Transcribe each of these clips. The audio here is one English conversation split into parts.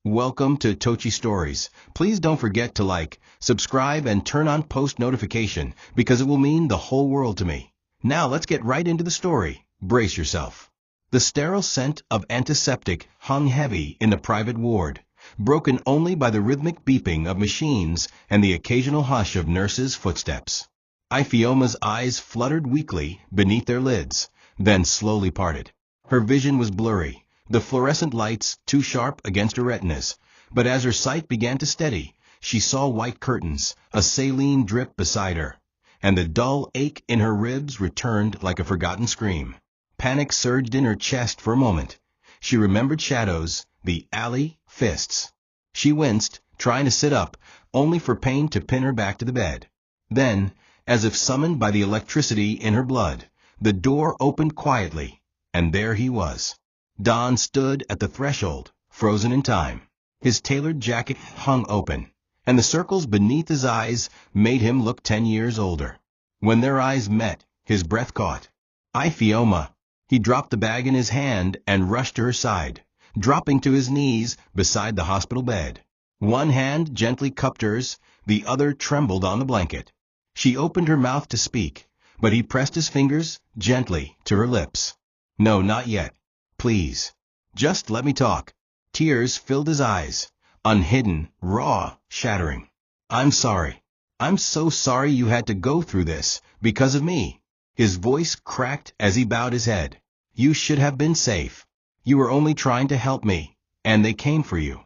Welcome to TOCHI Stories. Please don't forget to like, subscribe, and turn on post notification because it will mean the whole world to me. Now let's get right into the story. Brace yourself. The sterile scent of antiseptic hung heavy in the private ward, broken only by the rhythmic beeping of machines and the occasional hush of nurses' footsteps. Ifeoma's eyes fluttered weakly beneath their lids, then slowly parted. Her vision was blurry, the fluorescent lights too sharp against her retinas, but as her sight began to steady, she saw white curtains, a saline drip beside her, and the dull ache in her ribs returned like a forgotten scream. Panic surged in her chest for a moment. She remembered shadows, the alley, fists. She winced, trying to sit up, only for pain to pin her back to the bed. Then, as if summoned by the electricity in her blood, the door opened quietly, and there he was. Don stood at the threshold, frozen in time. His tailored jacket hung open, and the circles beneath his eyes made him look 10 years older. When their eyes met, his breath caught. Ifeoma! He dropped the bag in his hand and rushed to her side, dropping to his knees beside the hospital bed. One hand gently cupped hers, the other trembled on the blanket. She opened her mouth to speak, but he pressed his fingers gently to her lips. No, not yet. Please. Just let me talk. Tears filled his eyes, unhidden, raw, shattering. I'm sorry. I'm so sorry you had to go through this, because of me. His voice cracked as he bowed his head. You should have been safe. You were only trying to help me, and they came for you.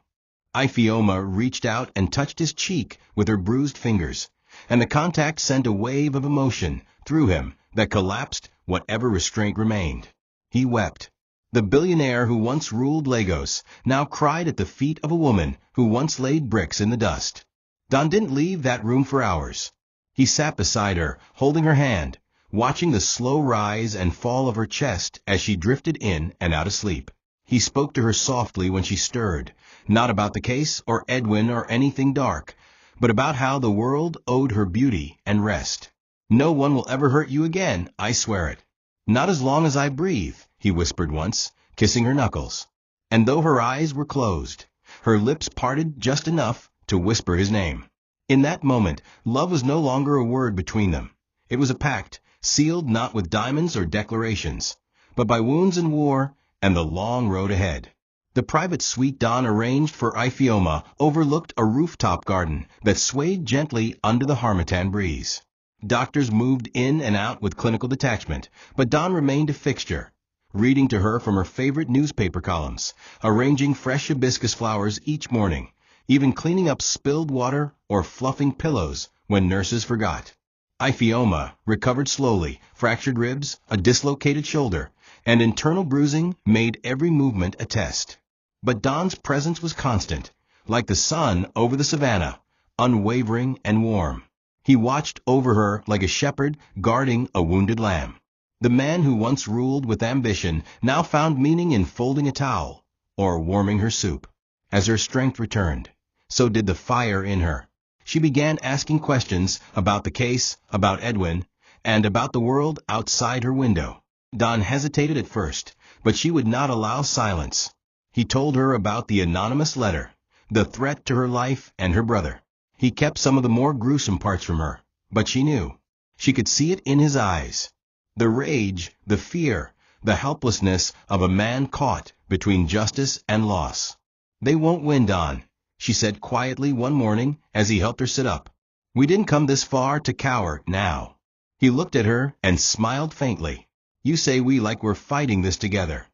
Ifeoma reached out and touched his cheek with her bruised fingers, and the contact sent a wave of emotion through him that collapsed whatever restraint remained. He wept. The billionaire who once ruled Lagos now cried at the feet of a woman who once laid bricks in the dust. Don didn't leave that room for hours. He sat beside her, holding her hand, watching the slow rise and fall of her chest as she drifted in and out of sleep. He spoke to her softly when she stirred, not about the case or Edwin or anything dark, but about how the world owed her beauty and rest. No one will ever hurt you again, I swear it. Not as long as I breathe, he whispered once, kissing her knuckles. And though her eyes were closed, her lips parted just enough to whisper his name. In that moment, love was no longer a word between them. It was a pact, sealed not with diamonds or declarations, but by wounds and war and the long road ahead. The private suite Don arranged for Ifeoma overlooked a rooftop garden that swayed gently under the harmattan breeze. Doctors moved in and out with clinical detachment, but Don remained a fixture, reading to her from her favorite newspaper columns, arranging fresh hibiscus flowers each morning, even cleaning up spilled water or fluffing pillows when nurses forgot. Ifeoma recovered slowly, fractured ribs, a dislocated shoulder, and internal bruising made every movement a test. But Don's presence was constant, like the sun over the savannah, unwavering and warm. He watched over her like a shepherd guarding a wounded lamb. The man who once ruled with ambition now found meaning in folding a towel or warming her soup. As her strength returned, so did the fire in her. She began asking questions about the case, about Edwin, and about the world outside her window. Don hesitated at first, but she would not allow silence. He told her about the anonymous letter, the threat to her life and her brother. He kept some of the more gruesome parts from her, but she knew. She could see it in his eyes. The rage, the fear, the helplessness of a man caught between justice and loss. They won't win, Don, she said quietly one morning as he helped her sit up. We didn't come this far to cower now. He looked at her and smiled faintly. You say we like we're fighting this together.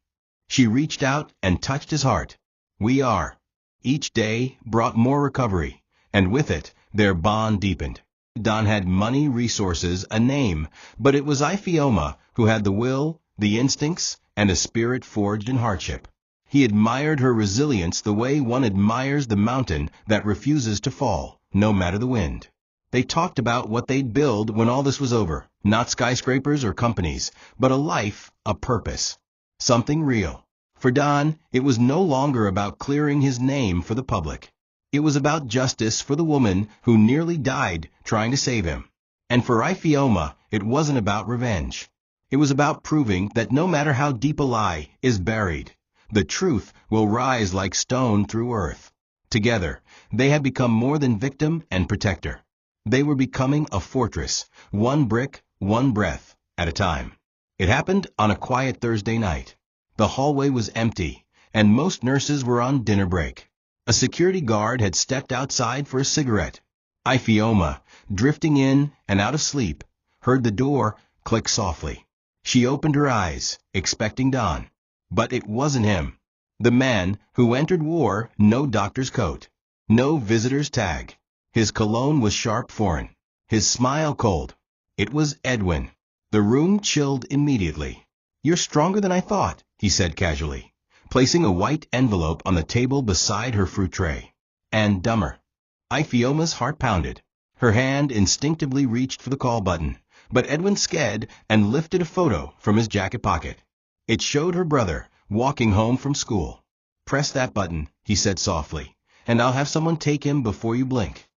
She reached out and touched his heart. We are. Each day brought more recovery, and with it, their bond deepened. Don had money, resources, a name, but it was Ifeoma who had the will, the instincts, and a spirit forged in hardship. He admired her resilience the way one admires the mountain that refuses to fall, no matter the wind. They talked about what they'd build when all this was over, not skyscrapers or companies, but a life, a purpose, something real. For Don, it was no longer about clearing his name for the public. It was about justice for the woman who nearly died trying to save him. And for Ifeoma, it wasn't about revenge. It was about proving that no matter how deep a lie is buried, the truth will rise like stone through earth. Together, they had become more than victim and protector. They were becoming a fortress, one brick, one breath, at a time. It happened on a quiet Thursday night. The hallway was empty, and most nurses were on dinner break. A security guard had stepped outside for a cigarette. Ifeoma, drifting in and out of sleep, heard the door click softly. She opened her eyes, expecting Don. But it wasn't him. The man who entered wore no doctor's coat, no visitor's tag. His cologne was sharp foreign, his smile cold. It was Edwin. The room chilled immediately. "You're stronger than I thought," he said casually, placing a white envelope on the table beside her fruit tray. "And dumber." Ifeoma's heart pounded. Her hand instinctively reached for the call button, but Edwin sked and lifted a photo from his jacket pocket. It showed her brother walking home from school. "Press that button," he said softly, "and I'll have someone take him before you blink."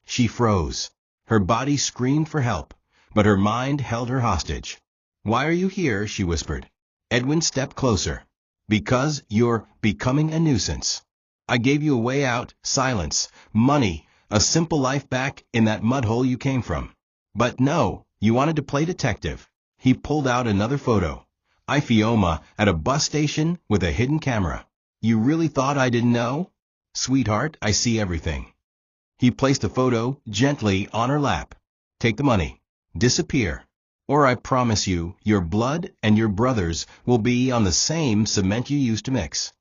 She froze. Her body screamed for help, but her mind held her hostage. "Why are you here?" she whispered. Edwin stepped closer. "Because you're becoming a nuisance. I gave you a way out, silence, money, a simple life back in that mud hole you came from. But no, you wanted to play detective." He pulled out another photo. Ifeoma at a bus station with a hidden camera. "You really thought I didn't know?" "Sweetheart, I see everything." He placed the photo gently on her lap. "Take the money. Disappear. Or I promise you, your blood and your brother's will be on the same cement you used to mix."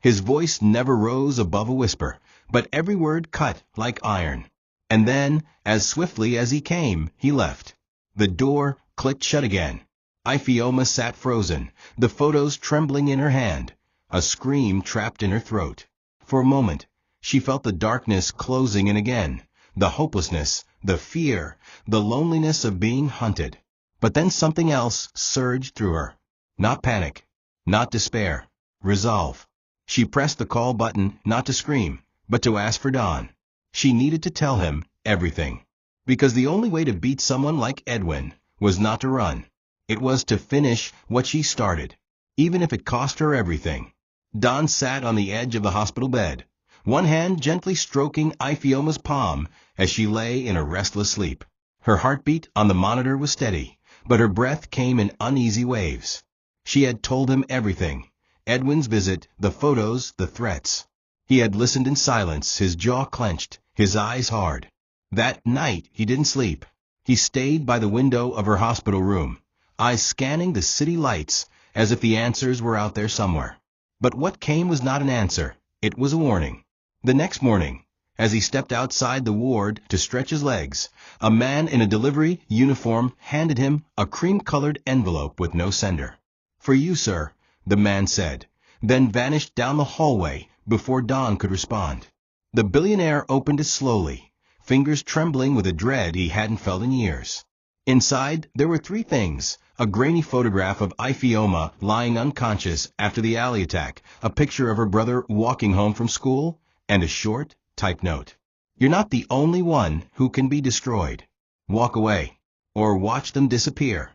His voice never rose above a whisper, but every word cut like iron. And then, as swiftly as he came, he left. The door clicked shut again. Ifeoma sat frozen, the photos trembling in her hand, a scream trapped in her throat. For a moment, she felt the darkness closing in again, the hopelessness, the fear, the loneliness of being hunted. But then something else surged through her. Not panic, not despair, resolve. She pressed the call button not to scream, but to ask for Don. She needed to tell him everything. Because the only way to beat someone like Edwin was not to run. It was to finish what she started, even if it cost her everything. Don sat on the edge of the hospital bed, one hand gently stroking Ifeoma's palm as she lay in a restless sleep. Her heartbeat on the monitor was steady, but her breath came in uneasy waves. She had told him everything. Edwin's visit, the photos, the threats. He had listened in silence, his jaw clenched, his eyes hard. That night he didn't sleep. He stayed by the window of her hospital room, eyes scanning the city lights as if the answers were out there somewhere. But what came was not an answer. It was a warning. The next morning, as he stepped outside the ward to stretch his legs, a man in a delivery uniform handed him a cream-colored envelope with no sender. "For you, sir," the man said, then vanished down the hallway before Don could respond. The billionaire opened it slowly, fingers trembling with a dread he hadn't felt in years. Inside, there were three things: a grainy photograph of Ifeoma lying unconscious after the alley attack, a picture of her brother walking home from school, and a short, typed note. "You're not the only one who can be destroyed. Walk away, or watch them disappear."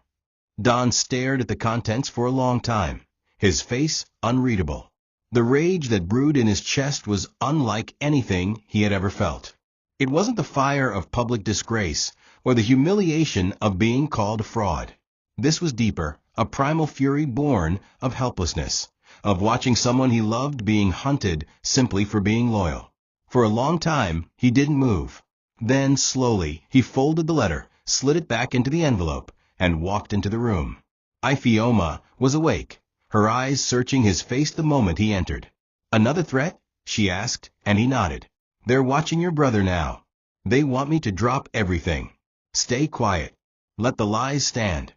Don stared at the contents for a long time, his face unreadable. The rage that brewed in his chest was unlike anything he had ever felt. It wasn't the fire of public disgrace, or the humiliation of being called a fraud. This was deeper, a primal fury born of helplessness, of watching someone he loved being hunted simply for being loyal. For a long time, he didn't move. Then, slowly, he folded the letter, slid it back into the envelope, and walked into the room. Ifeoma was awake, her eyes searching his face the moment he entered. "Another threat?" she asked, and he nodded. "They're watching your brother now. They want me to drop everything. Stay quiet. Let the lies stand."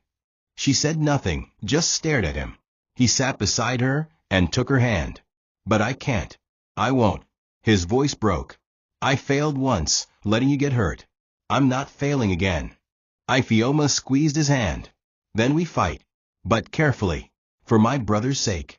She said nothing, just stared at him. He sat beside her and took her hand. "But I can't. I won't." His voice broke. "I failed once, letting you get hurt. I'm not failing again." Ifeoma squeezed his hand. "Then we fight. But carefully. For my brother's sake."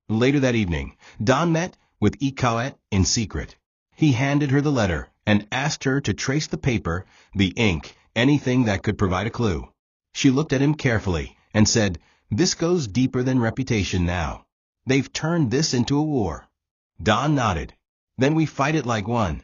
Later that evening, Don met with Ifeoma in secret. He handed her the letter and asked her to trace the paper, the ink, anything that could provide a clue. She looked at him carefully and said, "This goes deeper than reputation now. They've turned this into a war." Don nodded. Then we fight it like one.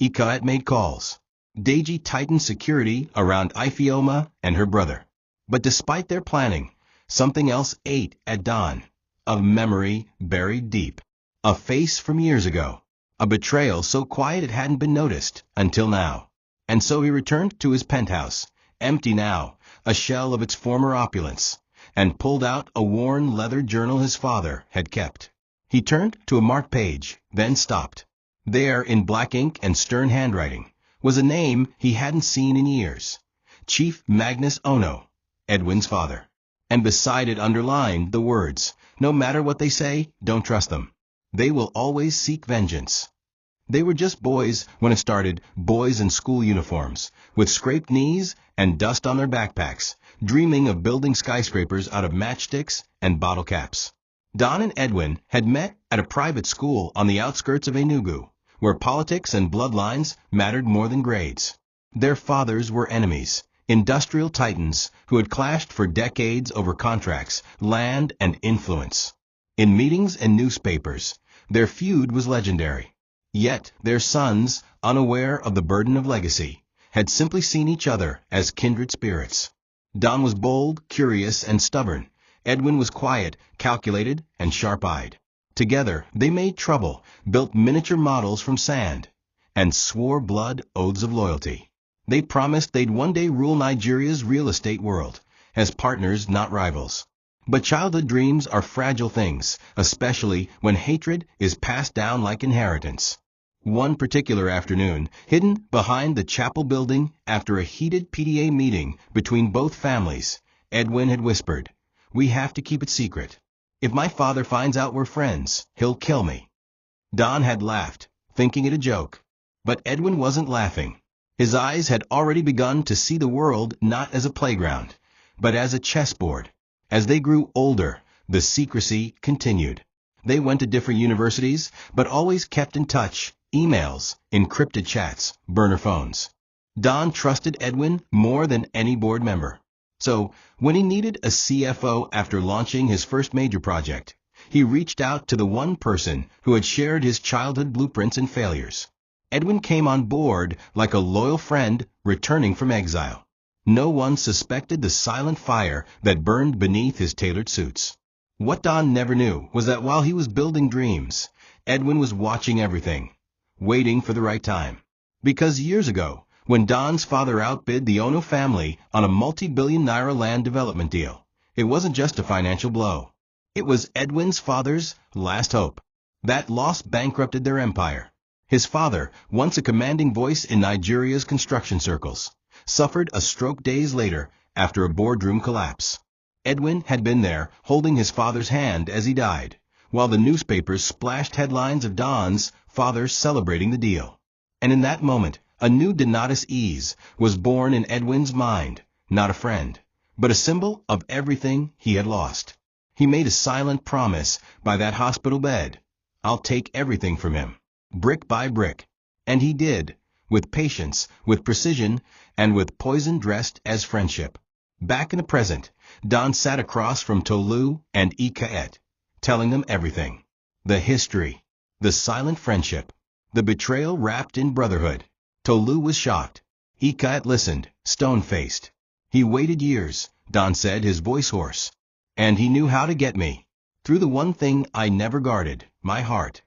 Ifeoma made calls. Deji tightened security around Ifeoma and her brother. But despite their planning, something else ate at dawn. A memory buried deep. A face from years ago. A betrayal so quiet it hadn't been noticed until now. And so he returned to his penthouse, empty now, a shell of its former opulence, and pulled out a worn leather journal his father had kept. He turned to a marked page, then stopped. There, in black ink and stern handwriting, was a name he hadn't seen in years. Chief Magnus Ono, Edwin's father. And beside it underlined the words, "No matter what they say, don't trust them. They will always seek vengeance." They were just boys when it started, boys in school uniforms, with scraped knees and dust on their backpacks, dreaming of building skyscrapers out of matchsticks and bottle caps. Don and Edwin had met at a private school on the outskirts of Enugu, where politics and bloodlines mattered more than grades. Their fathers were enemies, industrial titans who had clashed for decades over contracts, land, and influence. In meetings and newspapers, their feud was legendary. Yet their sons, unaware of the burden of legacy, had simply seen each other as kindred spirits. Don was bold, curious, and stubborn. Edwin was quiet, calculated, and sharp-eyed. Together, they made trouble, built miniature models from sand, and swore blood oaths of loyalty. They promised they'd one day rule Nigeria's real estate world, as partners, not rivals. But childhood dreams are fragile things, especially when hatred is passed down like inheritance. One particular afternoon, hidden behind the chapel building after a heated PTA meeting between both families, Edwin had whispered, "We have to keep it secret. If my father finds out we're friends, he'll kill me." Don had laughed, thinking it a joke. But Edwin wasn't laughing. His eyes had already begun to see the world not as a playground, but as a chessboard. As they grew older, the secrecy continued. They went to different universities, but always kept in touch. Emails, encrypted chats, burner phones. Don trusted Edwin more than any board member. So, when he needed a CFO after launching his first major project, he reached out to the one person who had shared his childhood blueprints and failures. Edwin came on board like a loyal friend returning from exile. No one suspected the silent fire that burned beneath his tailored suits. What Don never knew was that while he was building dreams, Edwin was watching everything, waiting for the right time. Because years ago, when Don's father outbid the Ono family on a multi-billion naira land development deal, it wasn't just a financial blow. It was Edwin's father's last hope. That loss bankrupted their empire. His father, once a commanding voice in Nigeria's construction circles, suffered a stroke days later after a boardroom collapse. Edwin had been there, holding his father's hand as he died, while the newspapers splashed headlines of Don's father celebrating the deal. And in that moment, a new Donatus ease was born in Edwin's mind, not a friend, but a symbol of everything he had lost. He made a silent promise by that hospital bed. I'll take everything from him, brick by brick. And he did, with patience, with precision, and with poison dressed as friendship. Back in the present, Don sat across from Tolu and Ifeoma, telling them everything. The history, the silent friendship, the betrayal wrapped in brotherhood. Tolu was shocked. Ifeoma listened, stone-faced. He waited years, Don said, his voice hoarse. And he knew how to get me. Through the one thing I never guarded, my heart.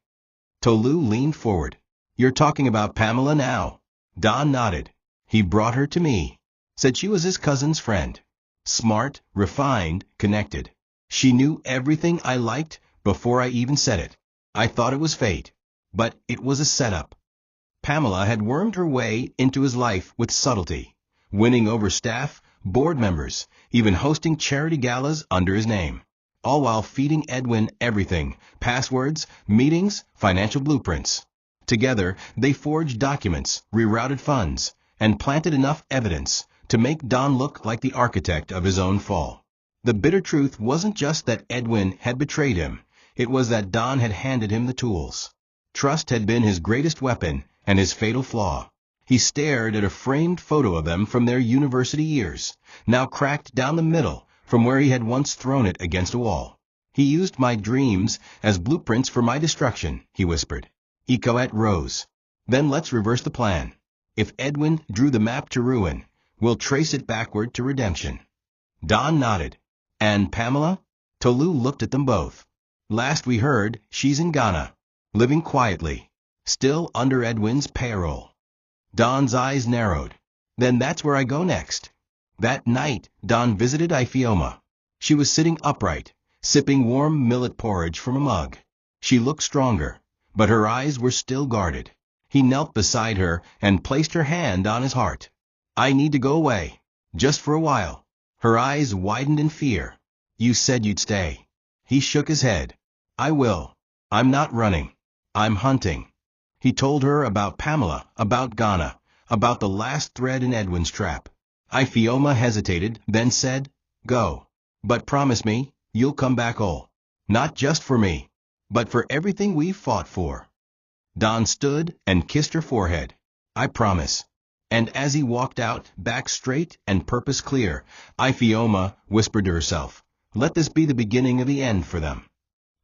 Tolu leaned forward. You're talking about Pamela now. Don nodded. He brought her to me. Said she was his cousin's friend. Smart, refined, connected. She knew everything I liked before I even said it. I thought it was fate. But it was a setup. Pamela had wormed her way into his life with subtlety, winning over staff, board members, even hosting charity galas under his name, all while feeding Edwin everything, passwords, meetings, financial blueprints. Together, they forged documents, rerouted funds, and planted enough evidence to make Don look like the architect of his own fall. The bitter truth wasn't just that Edwin had betrayed him, it was that Don had handed him the tools. Trust had been his greatest weapon and his fatal flaw. He stared at a framed photo of them from their university years, now cracked down the middle from where he had once thrown it against a wall. He used my dreams as blueprints for my destruction, he whispered. Ifeoma rose. Then let's reverse the plan. If Edwin drew the map to ruin, we'll trace it backward to redemption. Don nodded. And Pamela? Tolu looked at them both. Last we heard, she's in Ghana, living quietly, still under Edwin's payroll. Don's eyes narrowed. Then that's where I go next. That night, Don visited Ifeoma. She was sitting upright, sipping warm millet porridge from a mug. She looked stronger, but her eyes were still guarded. He knelt beside her and placed her hand on his heart. I need to go away, just for a while. Her eyes widened in fear. You said you'd stay. He shook his head. I will. I'm not running. I'm hunting. He told her about Pamela, about Ghana, about the last thread in Edwin's trap. Ifeoma hesitated, then said, Go. But promise me, you'll come back whole. Not just for me, but for everything we've fought for. Don stood and kissed her forehead. I promise. And as he walked out, back straight and purpose clear, Ifeoma whispered to herself, Let this be the beginning of the end for them.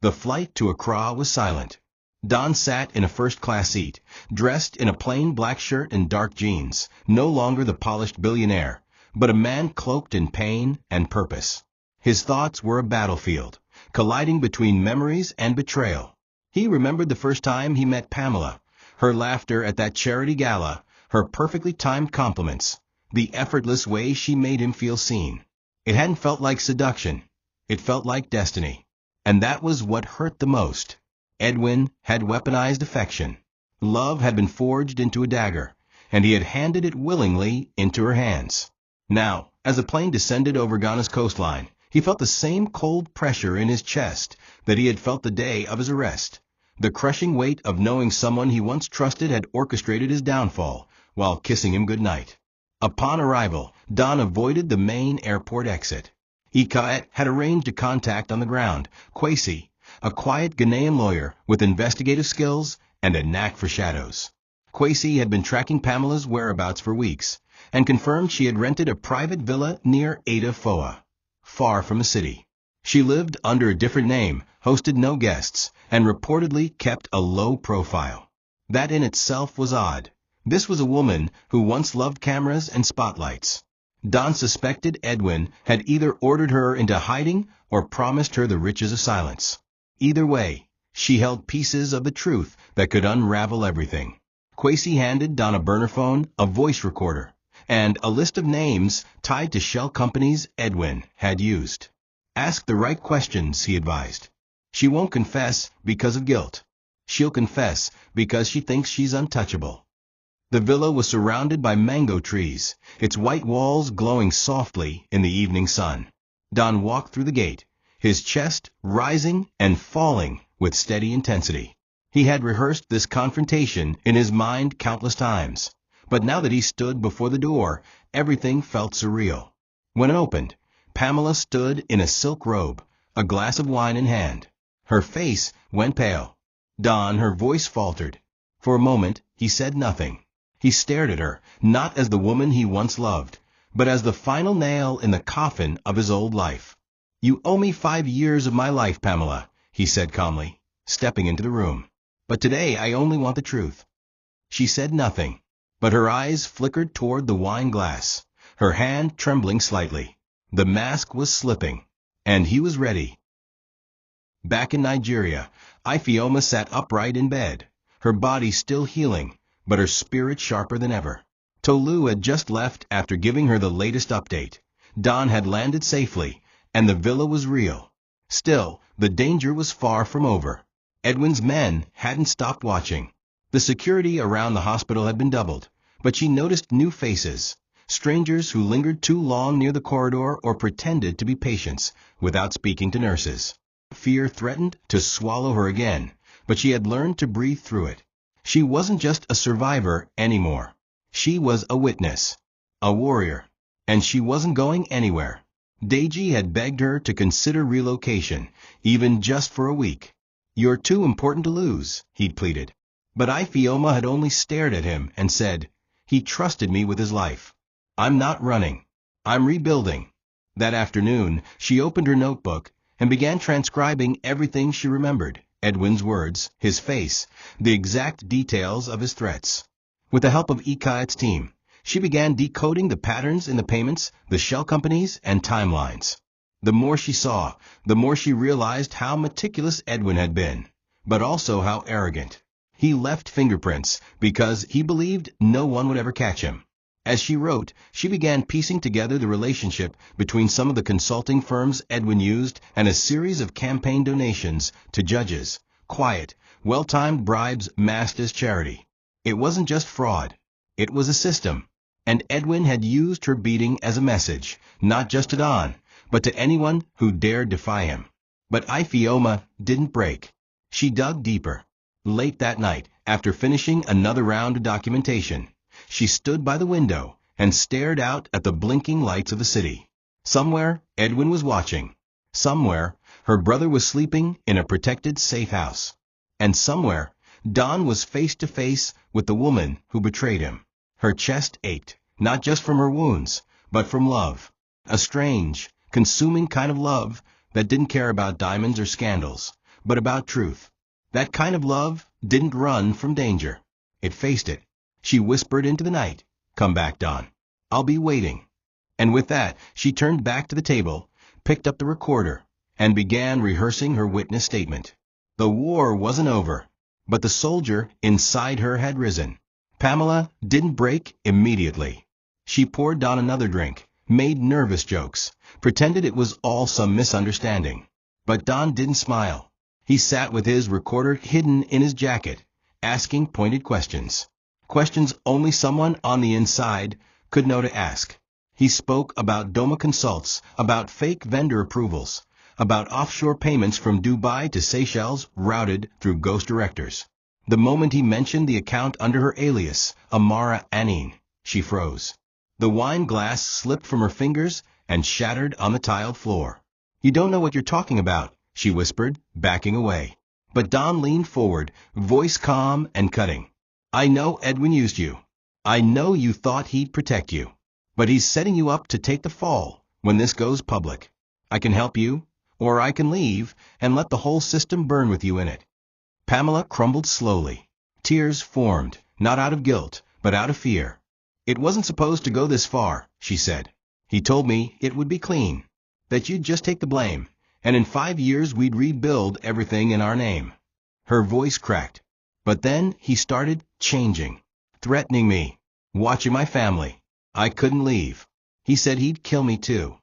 The flight to Accra was silent. Don sat in a first-class seat, dressed in a plain black shirt and dark jeans, no longer the polished billionaire, but a man cloaked in pain and purpose. His thoughts were a battlefield, colliding between memories and betrayal. He remembered the first time he met Pamela, her laughter at that charity gala, her perfectly timed compliments, the effortless way she made him feel seen. It hadn't felt like seduction. It felt like destiny. And that was what hurt the most. Edwin had weaponized affection. Love had been forged into a dagger, and he had handed it willingly into her hands. Now, as the plane descended over Ghana's coastline, he felt the same cold pressure in his chest that he had felt the day of his arrest. The crushing weight of knowing someone he once trusted had orchestrated his downfall while kissing him goodnight. Upon arrival, Don avoided the main airport exit. Ifeoma had arranged a contact on the ground, Kwesi, a quiet Ghanaian lawyer with investigative skills and a knack for shadows. Kwesi had been tracking Pamela's whereabouts for weeks and confirmed she had rented a private villa near Ifeoma, far from the city. She lived under a different name, hosted no guests, and reportedly kept a low profile. That in itself was odd. This was a woman who once loved cameras and spotlights. Don suspected Edwin had either ordered her into hiding or promised her the riches of silence. Either way, she held pieces of the truth that could unravel everything. Kwesi handed Don a burner phone, a voice recorder, and a list of names tied to shell companies Edwin had used. Ask the right questions, he advised. She won't confess because of guilt. She'll confess because she thinks she's untouchable. The villa was surrounded by mango trees, its white walls glowing softly in the evening sun. Don walked through the gate, his chest rising and falling with steady intensity. He had rehearsed this confrontation in his mind countless times, but now that he stood before the door, everything felt surreal. When it opened, Pamela stood in a silk robe, a glass of wine in hand. Her face went pale. Don, her voice faltered. For a moment, he said nothing. He stared at her, not as the woman he once loved, but as the final nail in the coffin of his old life. You owe me 5 years of my life, Pamela, he said calmly, stepping into the room. But today I only want the truth. She said nothing, but her eyes flickered toward the wine glass, her hand trembling slightly. The mask was slipping, and he was ready. Back in Nigeria, Ifeoma sat upright in bed, her body still healing, but her spirit sharper than ever. Tolu had just left after giving her the latest update. Don had landed safely, and the villa was real. Still, the danger was far from over. Edwin's men hadn't stopped watching. The security around the hospital had been doubled, but she noticed new faces, strangers who lingered too long near the corridor or pretended to be patients without speaking to nurses. Fear threatened to swallow her again, but she had learned to breathe through it. She wasn't just a survivor anymore. She was a witness, a warrior, and she wasn't going anywhere. Deji had begged her to consider relocation, even just for a week. You're too important to lose, he'd pleaded. But Ifeoma had only stared at him and said, he trusted me with his life. I'm not running. I'm rebuilding. That afternoon, she opened her notebook and began transcribing everything she remembered: Edwin's words, his face, the exact details of his threats. With the help of Ikaet's team, she began decoding the patterns in the payments, the shell companies, and timelines. The more she saw, the more she realized how meticulous Edwin had been, but also how arrogant. He left fingerprints because he believed no one would ever catch him. As she wrote, she began piecing together the relationship between some of the consulting firms Edwin used and a series of campaign donations to judges, quiet, well-timed bribes masked as charity. It wasn't just fraud. It was a system. And Edwin had used her beating as a message, not just to Don, but to anyone who dared defy him. But Ifeoma didn't break. She dug deeper. Late that night, after finishing another round of documentation, she stood by the window and stared out at the blinking lights of the city. Somewhere, Edwin was watching. Somewhere, her brother was sleeping in a protected safe house. And somewhere, Don was face to face with the woman who betrayed him. Her chest ached, not just from her wounds, but from love. A strange, consuming kind of love that didn't care about diamonds or scandals, but about truth. That kind of love didn't run from danger. It faced it. She whispered into the night, "Come back, Don. I'll be waiting." And with that, she turned back to the table, picked up the recorder, and began rehearsing her witness statement. The war wasn't over, but the soldier inside her had risen. Pamela didn't break immediately. She poured Don another drink, made nervous jokes, pretended it was all some misunderstanding. But Don didn't smile. He sat with his recorder hidden in his jacket, asking pointed questions. Questions only someone on the inside could know to ask. He spoke about Doma consults, about fake vendor approvals, about offshore payments from Dubai to Seychelles routed through ghost directors. The moment he mentioned the account under her alias, Amara Anine, she froze. The wine glass slipped from her fingers and shattered on the tiled floor. "You don't know what you're talking about," she whispered, backing away. But Don leaned forward, voice calm and cutting. "I know Edwin used you. I know you thought he'd protect you. But he's setting you up to take the fall when this goes public. I can help you, or I can leave and let the whole system burn with you in it." Pamela crumbled slowly. Tears formed, not out of guilt, but out of fear. "It wasn't supposed to go this far," she said. "He told me it would be clean, that you'd just take the blame, and in 5 years we'd rebuild everything in our name." Her voice cracked. But then he started changing, threatening me, watching my family. I couldn't leave. He said he'd kill me too.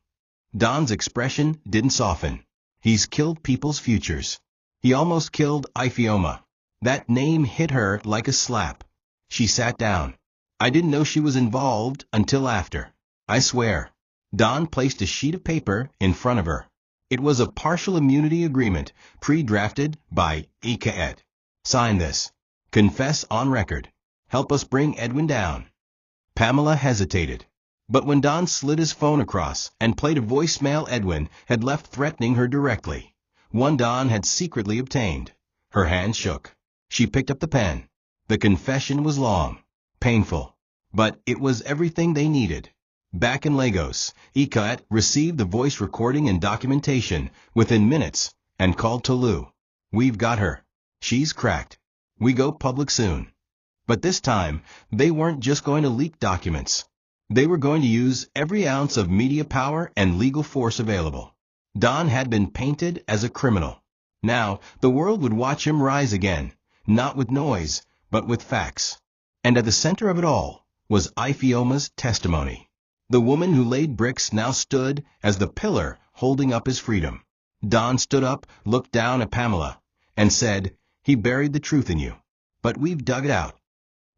Don's expression didn't soften. "He's killed people's futures. He almost killed Ifeoma." That name hit her like a slap. She sat down. I didn't know she was involved until after. I swear. Don placed a sheet of paper in front of her. It was a partial immunity agreement, pre-drafted by Ikaet. "Sign this. Confess on record. Help us bring Edwin down." Pamela hesitated. But when Don slid his phone across and played a voicemail Edwin had left threatening her directly, one Don had secretly obtained, her hand shook. She picked up the pen. The confession was long, painful, but it was everything they needed. Back in Lagos, Ikaet received the voice recording and documentation within minutes and called Tolu. "We've got her. She's cracked. We go public soon." But this time, they weren't just going to leak documents. They were going to use every ounce of media power and legal force available. Don had been painted as a criminal. Now, the world would watch him rise again, not with noise, but with facts. And at the center of it all was Ifeoma's testimony. The woman who laid bricks now stood as the pillar holding up his freedom. Don stood up, looked down at Pamela, and said, "He buried the truth in you, but we've dug it out."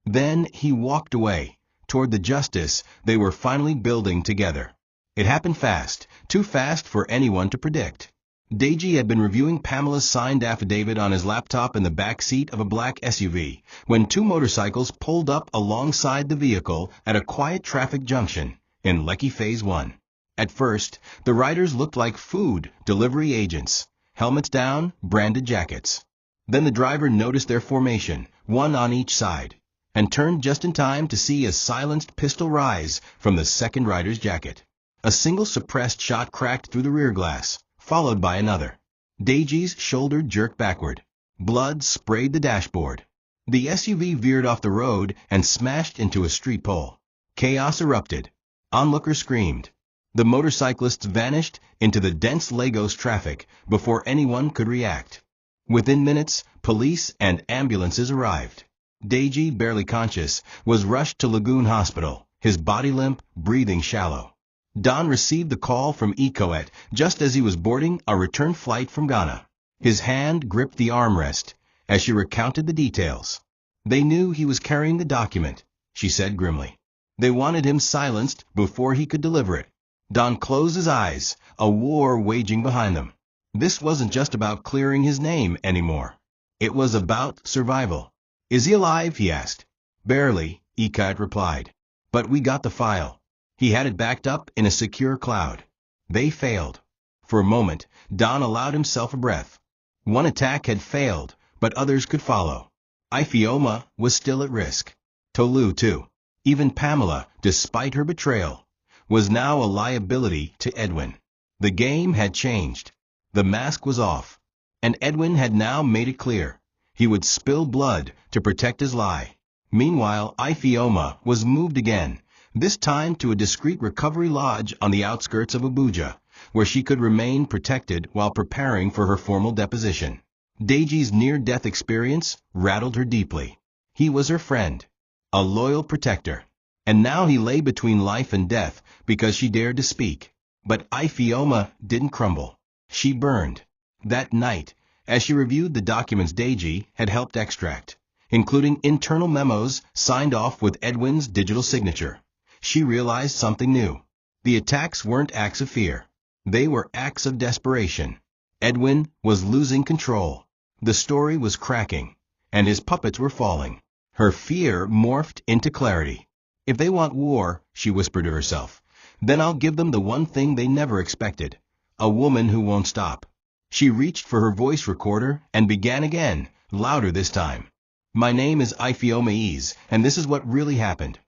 Then he walked away, toward the justice they were finally building together. It happened fast, too fast for anyone to predict. Deji had been reviewing Pamela's signed affidavit on his laptop in the back seat of a black SUV when 2 motorcycles pulled up alongside the vehicle at a quiet traffic junction in Lekki Phase 1. At first, the riders looked like food delivery agents, helmets down, branded jackets. Then the driver noticed their formation, one on each side, and turned just in time to see a silenced pistol rise from the second rider's jacket. A single suppressed shot cracked through the rear glass, followed by another. Daiji's shoulder jerked backward. Blood sprayed the dashboard. The SUV veered off the road and smashed into a street pole. Chaos erupted. Onlookers screamed. The motorcyclists vanished into the dense Lagos traffic before anyone could react. Within minutes, police and ambulances arrived. Daiji, barely conscious, was rushed to Lagoon Hospital, his body limp, breathing shallow. Don received the call from Ikoet just as he was boarding a return flight from Ghana. His hand gripped the armrest as she recounted the details. They knew he was carrying the document, she said grimly. They wanted him silenced before he could deliver it. Don closed his eyes, a war waging behind them. This wasn't just about clearing his name anymore. It was about survival. Is he alive? He asked. Barely, Ikoet replied. But we got the file. He had it backed up in a secure cloud. They failed. For a moment, Don allowed himself a breath. One attack had failed, but others could follow. Ifeoma was still at risk. Tolu, too. Even Pamela, despite her betrayal, was now a liability to Edwin. The game had changed. The mask was off. And Edwin had now made it clear. He would spill blood to protect his lie. Meanwhile, Ifeoma was moved again, this time to a discreet recovery lodge on the outskirts of Abuja, where she could remain protected while preparing for her formal deposition. Daiji's near-death experience rattled her deeply. He was her friend, a loyal protector. And now he lay between life and death because she dared to speak. But Ifeoma didn't crumble. She burned. That night, as she reviewed the documents Daiji had helped extract, including internal memos signed off with Edwin's digital signature, she realized something new. The attacks weren't acts of fear. They were acts of desperation. Edwin was losing control. The story was cracking, and his puppets were falling. Her fear morphed into clarity. If they want war, she whispered to herself, then I'll give them the one thing they never expected, a woman who won't stop. She reached for her voice recorder and began again, louder this time. My name is Ifeoma, and this is what really happened.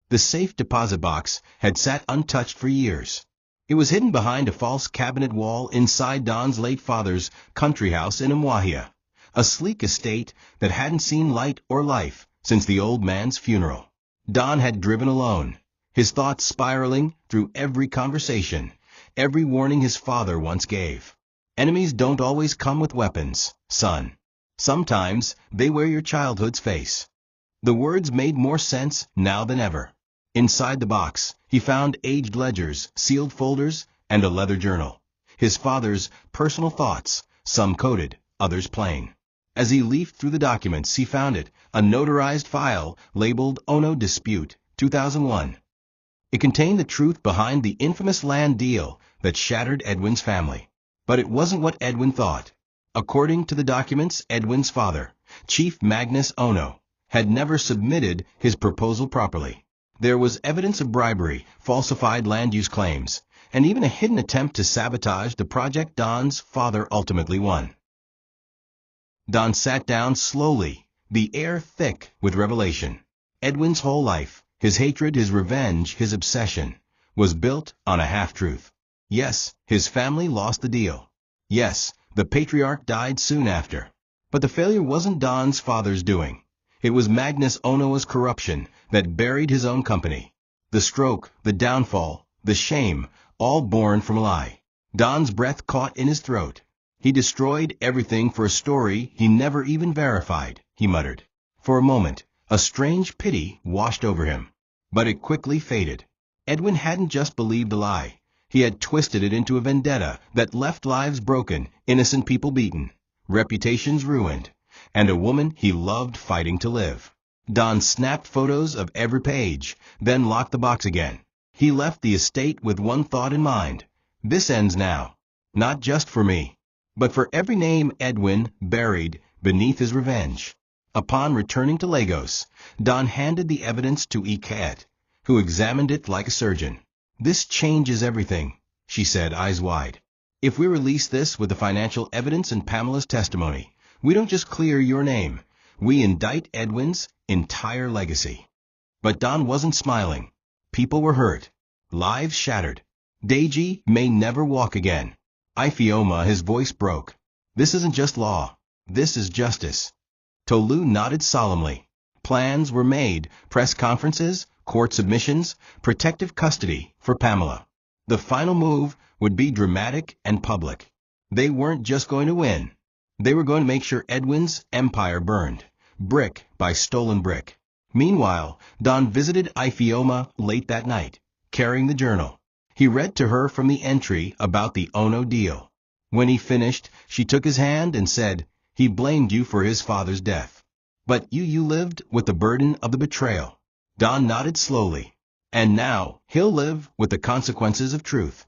The safe deposit box had sat untouched for years. It was hidden behind a false cabinet wall inside Don's late father's country house in Umuahia, a sleek estate that hadn't seen light or life since the old man's funeral. Don had driven alone, his thoughts spiraling through every conversation, every warning his father once gave. Enemies don't always come with weapons, son. Sometimes they wear your childhood's face. The words made more sense now than ever. Inside the box, he found aged ledgers, sealed folders, and a leather journal. His father's personal thoughts, some coded, others plain. As he leafed through the documents, he found it, a notarized file labeled Ono Dispute, 2001. It contained the truth behind the infamous land deal that shattered Edwin's family. But it wasn't what Edwin thought. According to the documents, Edwin's father, Chief Magnus Ono, had never submitted his proposal properly. There was evidence of bribery, falsified land use claims, and even a hidden attempt to sabotage the project Don's father ultimately won. Don sat down slowly, the air thick with revelation. Edwin's whole life, his hatred, his revenge, his obsession, was built on a half-truth. Yes, his family lost the deal. Yes, the patriarch died soon after. But the failure wasn't Don's father's doing. It was Magnus Ono's corruption that buried his own company. The stroke, the downfall, the shame, all born from a lie. Don's breath caught in his throat. He destroyed everything for a story he never even verified, he muttered. For a moment, a strange pity washed over him. But it quickly faded. Edwin hadn't just believed the lie. He had twisted it into a vendetta that left lives broken, innocent people beaten, reputations ruined, and a woman he loved fighting to live. Don snapped photos of every page, then locked the box again. He left the estate with one thought in mind. This ends now. Not just for me, but for every name Edwin buried beneath his revenge. Upon returning to Lagos, Don handed the evidence to Ikoet, who examined it like a surgeon. This changes everything, she said, eyes wide. If we release this with the financial evidence and Pamela's testimony, we don't just clear your name, we indict Edwin's entire legacy. But Don wasn't smiling. People were hurt. Lives shattered. Daiji may never walk again. Ifeoma, his voice broke. This isn't just law. This is justice. Tolu nodded solemnly. Plans were made, press conferences, court submissions, protective custody for Pamela. The final move would be dramatic and public. They weren't just going to win. They were going to make sure Edwin's empire burned, brick by stolen brick. Meanwhile, Don visited Ifeoma late that night, carrying the journal. He read to her from the entry about the Ono deal. When he finished, she took his hand and said, "He blamed you for his father's death. But you lived with the burden of the betrayal." Don nodded slowly. "And now, he'll live with the consequences of truth."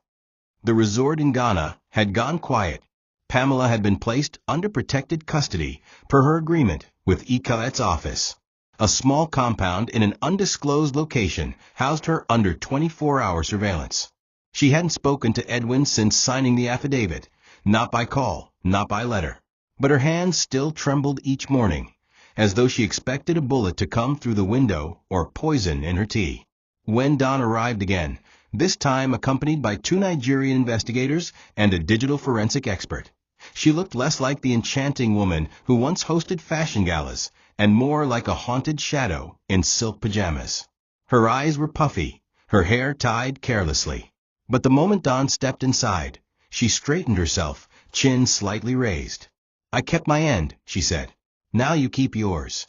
The resort in Ghana had gone quiet. Pamela had been placed under protected custody per her agreement with Ikalet's office. A small compound in an undisclosed location housed her under 24-hour surveillance. She hadn't spoken to Edwin since signing the affidavit, not by call, not by letter. But her hands still trembled each morning, as though she expected a bullet to come through the window or poison in her tea. When Don arrived again, this time accompanied by 2 Nigerian investigators and a digital forensic expert, she looked less like the enchanting woman who once hosted fashion galas and more like a haunted shadow in silk pajamas. Her eyes were puffy, her hair tied carelessly. But the moment Don stepped inside, she straightened herself, chin slightly raised. "I kept my end," she said. "Now you keep yours."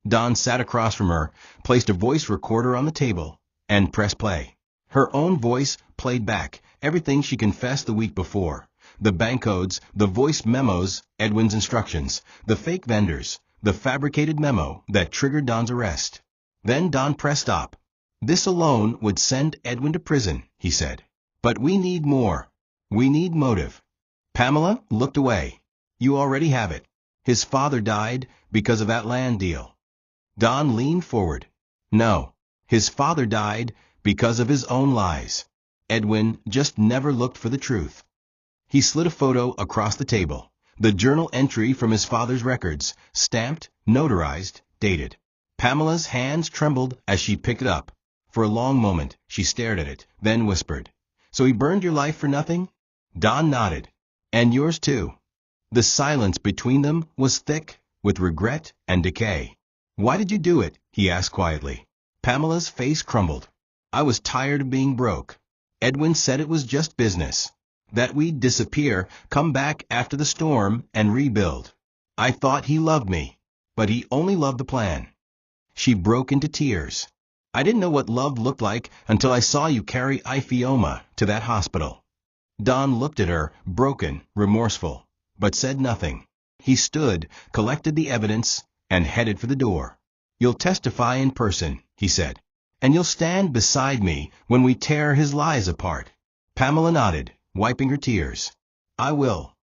Don sat across from her, placed a voice recorder on the table, and pressed play. Her own voice played back everything she confessed the week before. The bank codes, the voice memos, Edwin's instructions, the fake vendors, the fabricated memo that triggered Don's arrest. Then Don pressed stop. "This alone would send Edwin to prison," he said. "But we need more. We need motive." Pamela looked away. "You already have it. His father died because of that land deal." Don leaned forward. "No, his father died because of his own lies. Edwin just never looked for the truth." He slid a photo across the table, the journal entry from his father's records, stamped, notarized, dated. Pamela's hands trembled as she picked it up. For a long moment, she stared at it, then whispered, "So he burned your life for nothing?" Don nodded. "And yours too." The silence between them was thick with regret and decay. "Why did you do it?" he asked quietly. Pamela's face crumbled. "I was tired of being broke. Edwin said it was just business. That we'd disappear, come back after the storm, and rebuild. I thought he loved me, but he only loved the plan." She broke into tears. "I didn't know what love looked like until I saw you carry Ifeoma to that hospital." Don looked at her, broken, remorseful, but said nothing. He stood, collected the evidence, and headed for the door. "You'll testify in person," he said, "and you'll stand beside me when we tear his lies apart." Pamela nodded, wiping her tears. "I will."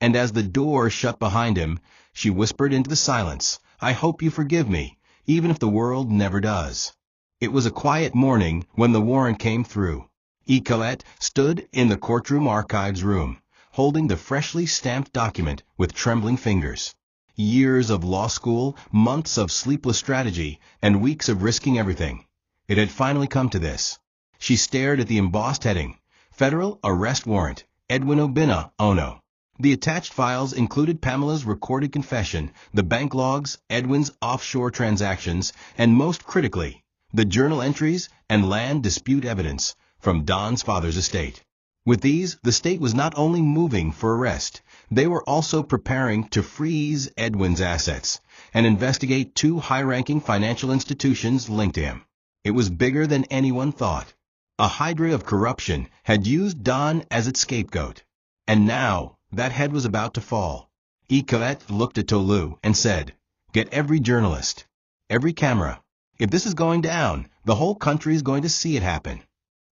And as the door shut behind him, she whispered into the silence, "I hope you forgive me, even if the world never does." It was a quiet morning when the warrant came through. Ikalet stood in the courtroom archives room, holding the freshly stamped document with trembling fingers. Years of law school, months of sleepless strategy, and weeks of risking everything. It had finally come to this. She stared at the embossed heading, Federal Arrest Warrant, Edwin Obinna, Ono. The attached files included Pamela's recorded confession, the bank logs, Edwin's offshore transactions, and most critically, the journal entries and land dispute evidence from Don's father's estate. With these, the state was not only moving for arrest, they were also preparing to freeze Edwin's assets and investigate 2 high-ranking financial institutions linked to him. It was bigger than anyone thought. A hydra of corruption had used Don as its scapegoat. And now, that head was about to fall. Ikalet looked at Tolu and said, "Get every journalist, every camera. If this is going down, the whole country is going to see it happen."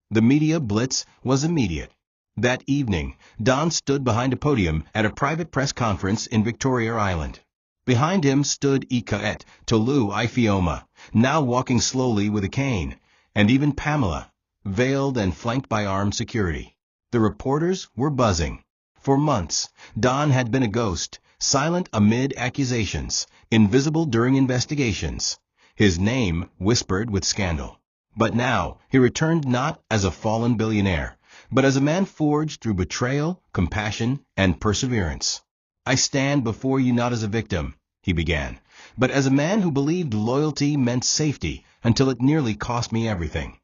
The media blitz was immediate. That evening, Don stood behind a podium at a private press conference in Victoria Island. Behind him stood Ikalet, Tolu, Ifeoma, now walking slowly with a cane, and even Pamela, veiled and flanked by armed security. The reporters were buzzing. For months, Don had been a ghost, silent amid accusations, invisible during investigations. His name whispered with scandal. But now, he returned not as a fallen billionaire, but as a man forged through betrayal, compassion, and perseverance. "I stand before you not as a victim," he began, "but as a man who believed loyalty meant safety until it nearly cost me everything."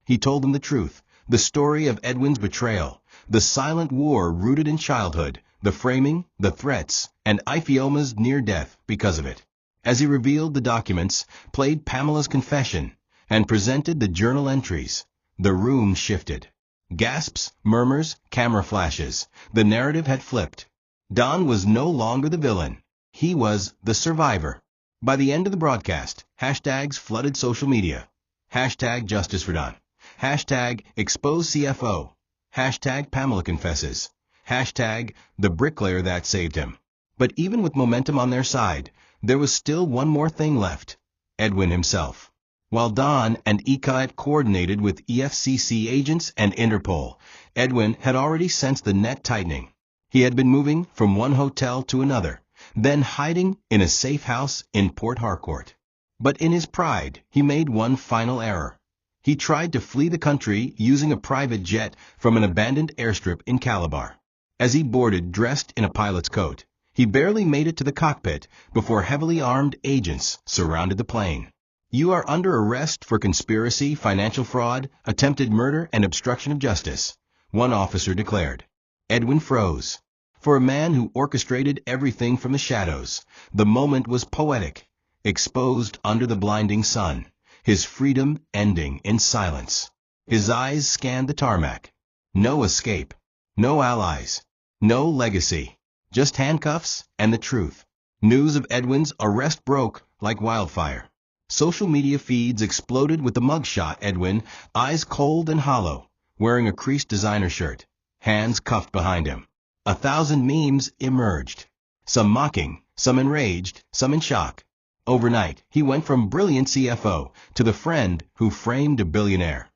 He told them the truth, the story of Edwin's betrayal, the silent war rooted in childhood, the framing, the threats, and Ifeoma's near death because of it. As he revealed the documents, played Pamela's confession, and presented the journal entries, the room shifted. Gasps, murmurs, camera flashes. The narrative had flipped. Don was no longer the villain. He was the survivor. By the end of the broadcast, hashtags flooded social media. Hashtag Justice for Don. Hashtag Expose CFO. Hashtag Pamela Confesses. Hashtag The Bricklayer That Saved Him. But even with momentum on their side, there was still one more thing left: Edwin himself. While Don and Ika coordinated with EFCC agents and Interpol, Edwin had already sensed the net tightening. He had been moving from one hotel to another, then hiding in a safe house in Port Harcourt. But in his pride, he made one final error. He tried to flee the country using a private jet from an abandoned airstrip in Calabar. As he boarded dressed in a pilot's coat, he barely made it to the cockpit before heavily armed agents surrounded the plane. "You are under arrest for conspiracy, financial fraud, attempted murder, and obstruction of justice," one officer declared. Edwin froze. For a man who orchestrated everything from the shadows, the moment was poetic, exposed under the blinding sun, his freedom ending in silence. His eyes scanned the tarmac. No escape, no allies, no legacy. Just handcuffs and the truth. News of Edwin's arrest broke like wildfire. Social media feeds exploded with the mugshot Edwin, eyes cold and hollow, wearing a creased designer shirt, hands cuffed behind him. 1,000 memes emerged, some mocking, some enraged, some in shock. Overnight, he went from brilliant CFO to the friend who framed a billionaire.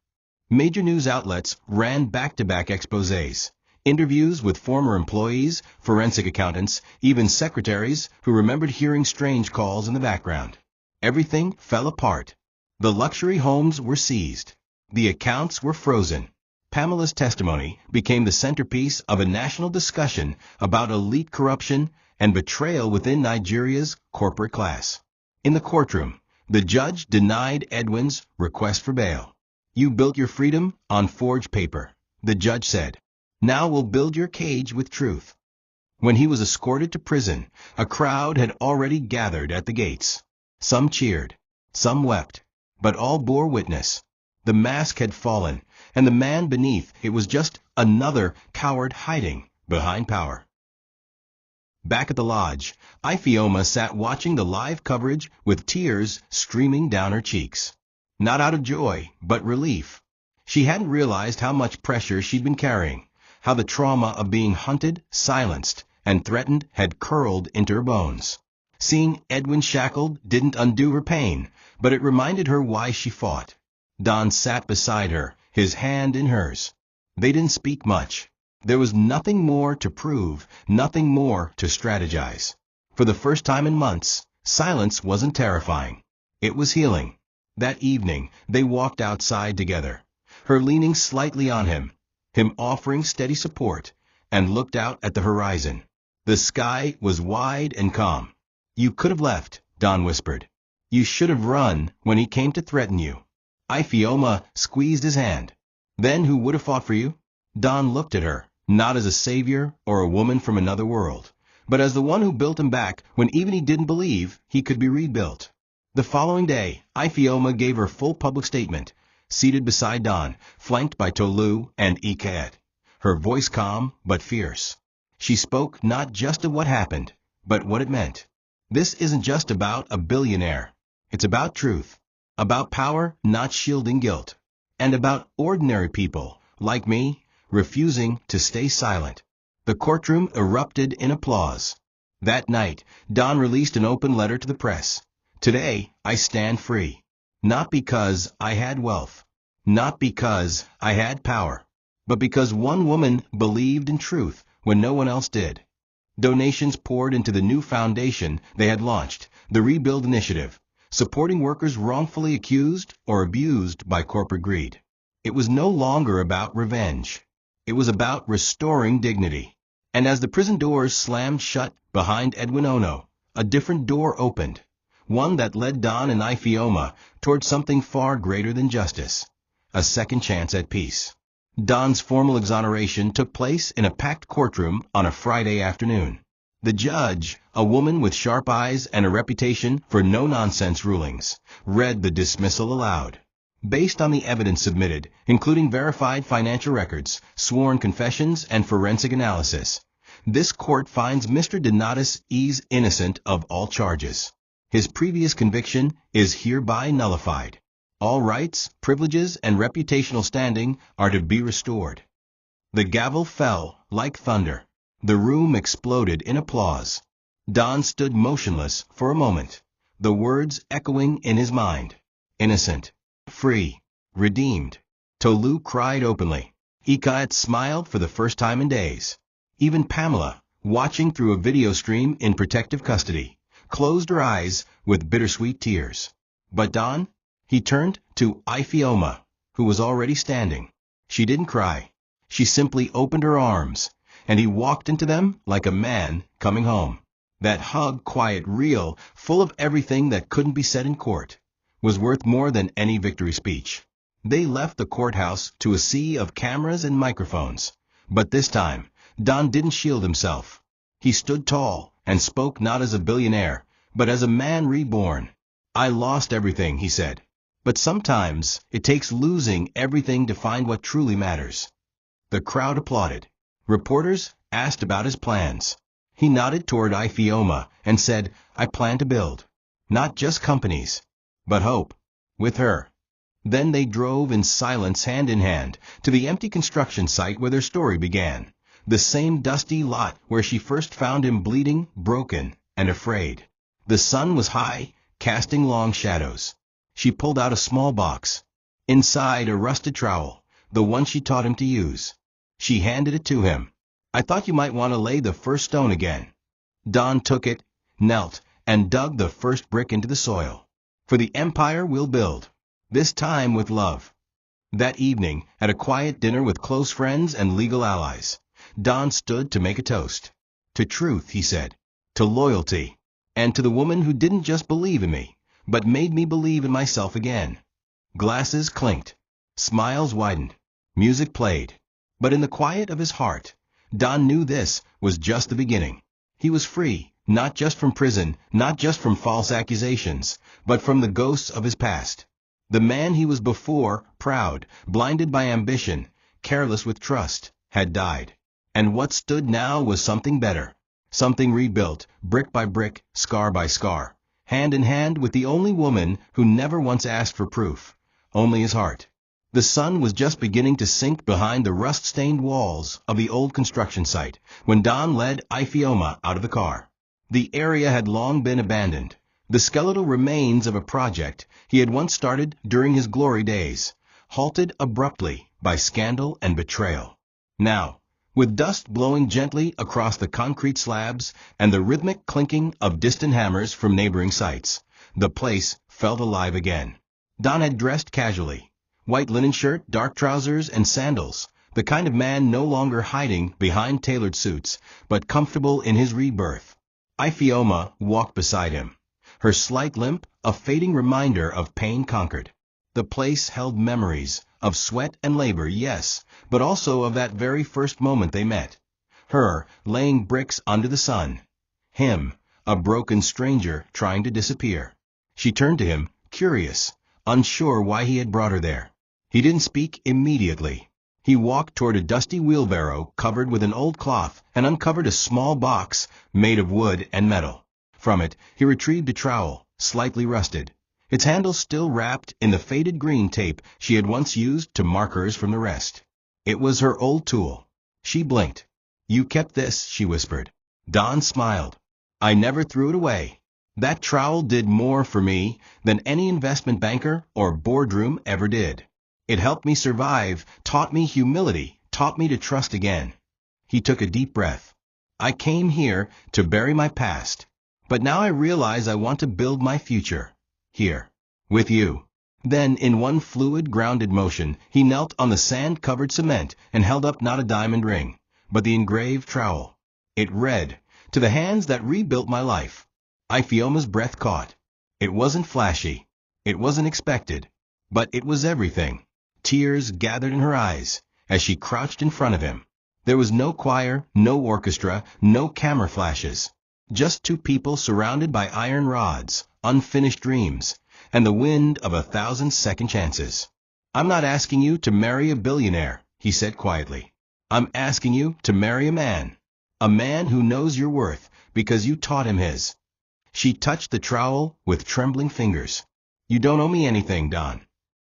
Major news outlets ran back-to-back exposés. Interviews with former employees, forensic accountants, even secretaries who remembered hearing strange calls in the background. Everything fell apart. The luxury homes were seized. The accounts were frozen. Pamela's testimony became the centerpiece of a national discussion about elite corruption and betrayal within Nigeria's corporate class. In the courtroom, the judge denied Edwin's request for bail. "You built your freedom on forged paper," the judge said. "Now we'll build your cage with truth." When he was escorted to prison, a crowd had already gathered at the gates. Some cheered, some wept, but all bore witness. The mask had fallen, and the man beneath it was just another coward hiding behind power. Back at the lodge, Ifeoma sat watching the live coverage with tears streaming down her cheeks. Not out of joy, but relief. She hadn't realized how much pressure she'd been carrying, how the trauma of being hunted, silenced, and threatened had curled into her bones. Seeing Edwin shackled didn't undo her pain, but it reminded her why she fought. Don sat beside her, his hand in hers. They didn't speak much. There was nothing more to prove, nothing more to strategize. For the first time in months, silence wasn't terrifying. It was healing. That evening, they walked outside together, her leaning slightly on him offering steady support, and looked out at the horizon. The sky was wide and calm. "You could have left," Don whispered. "You should have run when he came to threaten you." Ifeoma squeezed his hand. "Then who would have fought for you?" Don looked at her, not as a savior or a woman from another world, but as the one who built him back when even he didn't believe he could be rebuilt. The following day, Ifeoma gave her full public statement, seated beside Don, flanked by Tolu and Ika, her voice calm but fierce. She spoke not just of what happened, but what it meant. This isn't just about a billionaire. It's about truth, about power not shielding guilt, and about ordinary people, like me, refusing to stay silent. The courtroom erupted in applause. That night, Don released an open letter to the press. "Today, I stand free. Not because I had wealth, not because I had power, but because one woman believed in truth when no one else did." Donations poured into the new foundation they had launched, the Rebuild Initiative, supporting workers wrongfully accused or abused by corporate greed. It was no longer about revenge. It was about restoring dignity. And as the prison doors slammed shut behind Edwin Ono, a different door opened, one that led Don and Ifeoma toward something far greater than justice, a second chance at peace. Don's formal exoneration took place in a packed courtroom on a Friday afternoon. The judge, a woman with sharp eyes and a reputation for no-nonsense rulings, read the dismissal aloud. Based on the evidence submitted, including verified financial records, sworn confessions, and forensic analysis, this court finds Mr. Donatus is innocent of all charges. His previous conviction is hereby nullified. All rights, privileges, and reputational standing are to be restored. The gavel fell like thunder. The room exploded in applause. Don stood motionless for a moment, the words echoing in his mind. Innocent. Free. Redeemed. Tolu cried openly. Ikat smiled for the first time in days. Even Pamela, watching through a video stream in protective custody, closed her eyes with bittersweet tears. But Don? He turned to Ifeoma, who was already standing. She didn't cry. She simply opened her arms, and he walked into them like a man coming home. That hug, quiet, real, full of everything that couldn't be said in court, was worth more than any victory speech. They left the courthouse to a sea of cameras and microphones. But this time, Don didn't shield himself. He stood tall and spoke not as a billionaire, but as a man reborn. I lost everything, he said. But sometimes it takes losing everything to find what truly matters. The crowd applauded. Reporters asked about his plans. He nodded toward Ifeoma and said, I plan to build, not just companies, but hope, with her. Then they drove in silence hand in hand to the empty construction site where their story began, the same dusty lot where she first found him bleeding, broken, and afraid. The sun was high, casting long shadows. She pulled out a small box. Inside a rusted trowel, the one she taught him to use. She handed it to him. I thought you might want to lay the first stone again. Don took it, knelt, and dug the first brick into the soil. For the empire we'll build, this time with love. That evening, at a quiet dinner with close friends and legal allies, Don stood to make a toast. To truth, he said. To loyalty. And to the woman who didn't just believe in me, but made me believe in myself again. Glasses clinked. Smiles widened. Music played. But in the quiet of his heart, Don knew this was just the beginning. He was free, not just from prison, not just from false accusations, but from the ghosts of his past. The man he was before, proud, blinded by ambition, careless with trust, had died. And what stood now was something better. Something rebuilt, brick by brick, scar by scar, hand in hand with the only woman who never once asked for proof, only his heart. The sun was just beginning to sink behind the rust-stained walls of the old construction site when Don led Ifeoma out of the car. The area had long been abandoned, the skeletal remains of a project he had once started during his glory days, halted abruptly by scandal and betrayal. Now, with dust blowing gently across the concrete slabs and the rhythmic clinking of distant hammers from neighboring sites, the place felt alive again. Don had dressed casually. White linen shirt, dark trousers, and sandals, the kind of man no longer hiding behind tailored suits, but comfortable in his rebirth. Ifeoma walked beside him, her slight limp a fading reminder of pain conquered. The place held memories of sweat and labor, yes, but also of that very first moment they met. Her, laying bricks under the sun. Him, a broken stranger trying to disappear. She turned to him, curious, unsure why he had brought her there. He didn't speak immediately. He walked toward a dusty wheelbarrow covered with an old cloth and uncovered a small box made of wood and metal. From it, he retrieved a trowel, slightly rusted, its handle still wrapped in the faded green tape she had once used to mark hers from the rest. It was her old tool. She blinked. You kept this, she whispered. Don smiled. I never threw it away. That trowel did more for me than any investment banker or boardroom ever did. It helped me survive, taught me humility, taught me to trust again. He took a deep breath. I came here to bury my past, but now I realize I want to build my future. Here. With you. Then, in one fluid, grounded motion, he knelt on the sand-covered cement and held up not a diamond ring, but the engraved trowel. It read, "To the hands that rebuilt my life." Ifeoma's breath caught. It wasn't flashy. It wasn't expected. But it was everything. Tears gathered in her eyes as she crouched in front of him. There was no choir, no orchestra, no camera flashes. Just two people surrounded by iron rods, unfinished dreams, and the wind of 1,000 second chances. "I'm not asking you to marry a billionaire," he said quietly. "I'm asking you to marry a man. A man who knows your worth because you taught him his." She touched the trowel with trembling fingers. "You don't owe me anything, Don."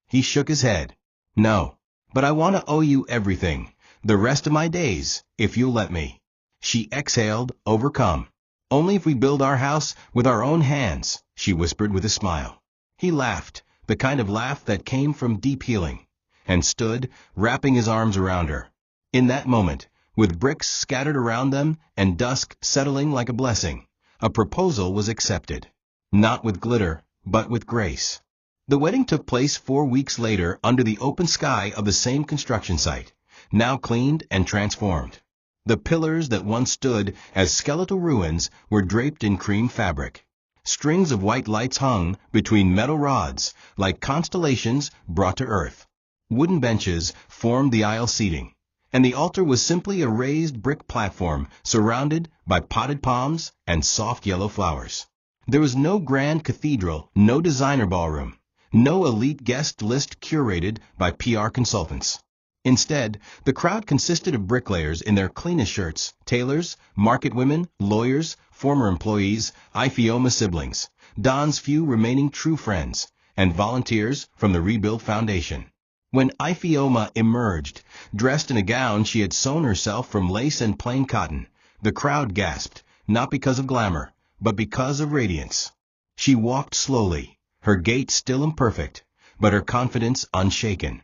He shook his head. "No, but I want to owe you everything, the rest of my days, if you'll let me." She exhaled, overcome. "Only if we build our house with our own hands," she whispered with a smile. He laughed, the kind of laugh that came from deep healing, and stood, wrapping his arms around her. In that moment, with bricks scattered around them and dusk settling like a blessing, a proposal was accepted. Not with glitter, but with grace. The wedding took place 4 weeks later under the open sky of the same construction site, now cleaned and transformed. The pillars that once stood as skeletal ruins were draped in cream fabric. Strings of white lights hung between metal rods, like constellations brought to earth. Wooden benches formed the aisle seating, and the altar was simply a raised brick platform surrounded by potted palms and soft yellow flowers. There was no grand cathedral, no designer ballroom, no elite guest list curated by PR consultants. Instead, the crowd consisted of bricklayers in their cleanest shirts, tailors, market women, lawyers, former employees, Ifeoma siblings, Don's few remaining true friends, and volunteers from the Rebuild Foundation. When Ifeoma emerged, dressed in a gown she had sewn herself from lace and plain cotton, the crowd gasped, not because of glamour, but because of radiance. She walked slowly, her gait still imperfect, but her confidence unshaken.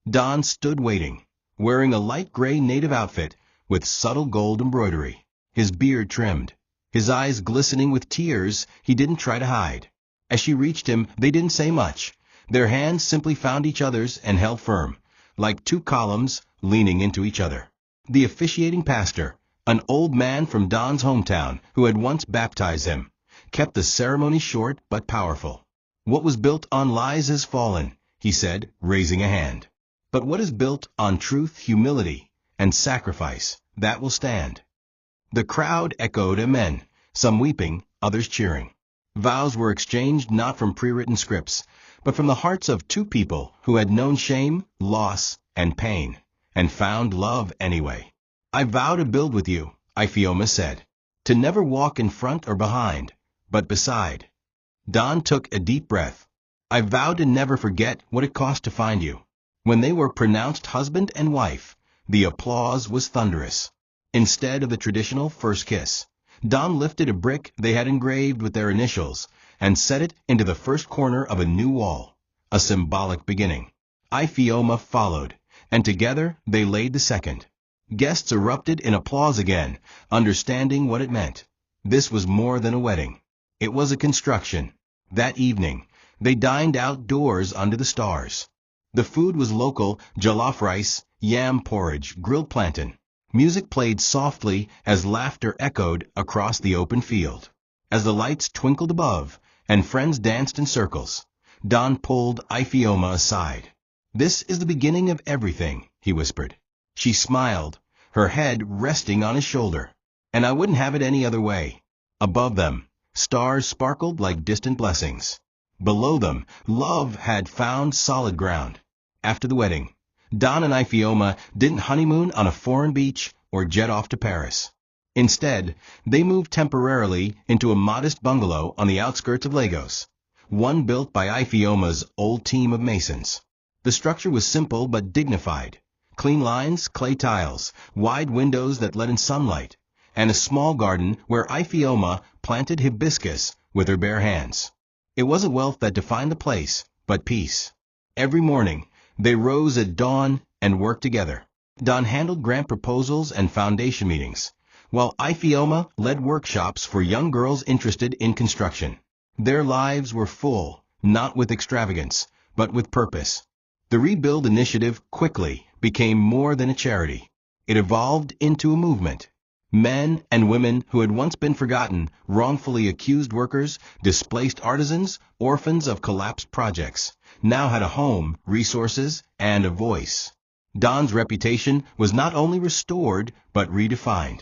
Don stood waiting, wearing a light gray native outfit with subtle gold embroidery, his beard trimmed, his eyes glistening with tears he didn't try to hide. As she reached him, they didn't say much. Their hands simply found each other's and held firm, like two columns leaning into each other. The officiating pastor, an old man from Don's hometown who had once baptized him, kept the ceremony short but powerful. "What was built on lies has fallen," he said, raising a hand. "But what is built on truth, humility, and sacrifice, that will stand." The crowd echoed amen, some weeping, others cheering. Vows were exchanged not from pre-written scripts, but from the hearts of two people who had known shame, loss, and pain, and found love anyway. "I vow to build with you," Ifeoma said, "to never walk in front or behind, but beside." Don took a deep breath. "I vow to never forget what it cost to find you." When they were pronounced husband and wife, the applause was thunderous. Instead of the traditional first kiss, Don lifted a brick they had engraved with their initials and set it into the first corner of a new wall, a symbolic beginning. Ifeoma followed, and together they laid the second. Guests erupted in applause again, understanding what it meant. This was more than a wedding. It was a construction. That evening, they dined outdoors under the stars. The food was local, jollof rice, yam porridge, grilled plantain. Music played softly as laughter echoed across the open field. As the lights twinkled above and friends danced in circles, Don pulled Ifeoma aside. "This is the beginning of everything," he whispered. She smiled, her head resting on his shoulder. "And I wouldn't have it any other way." Above them, stars sparkled like distant blessings. Below them, love had found solid ground. After the wedding, Don and Ifeoma didn't honeymoon on a foreign beach or jet off to Paris. Instead, they moved temporarily into a modest bungalow on the outskirts of Lagos, one built by Ifeoma's old team of masons. The structure was simple but dignified. Clean lines, clay tiles, wide windows that let in sunlight, and a small garden where Ifeoma planted hibiscus with her bare hands. It wasn't wealth that defined the place, but peace. Every morning, they rose at dawn and worked together. Don handled grant proposals and foundation meetings, while Ifeoma led workshops for young girls interested in construction. Their lives were full, not with extravagance, but with purpose. The Rebuild initiative quickly became more than a charity. It evolved into a movement. Men and women who had once been forgotten, wrongfully accused workers, displaced artisans, orphans of collapsed projects, now had a home, resources, and a voice. Don's reputation was not only restored, but redefined.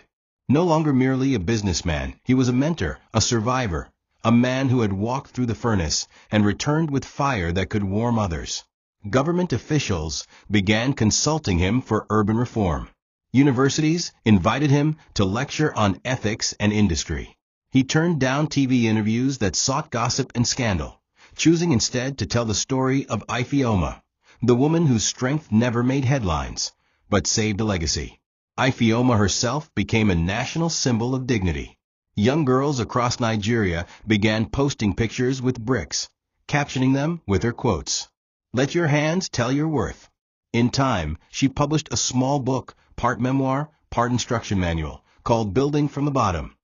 No longer merely a businessman, he was a mentor, a survivor, a man who had walked through the furnace and returned with fire that could warm others. Government officials began consulting him for urban reform. Universities invited him to lecture on ethics and industry. He turned down TV interviews that sought gossip and scandal, choosing instead to tell the story of Ifeoma, the woman whose strength never made headlines, but saved a legacy. Ifeoma herself became a national symbol of dignity. Young girls across Nigeria began posting pictures with bricks, captioning them with her quotes. "Let your hands tell your worth." In time, she published a small book, part memoir, part instruction manual, called Building from the Bottom.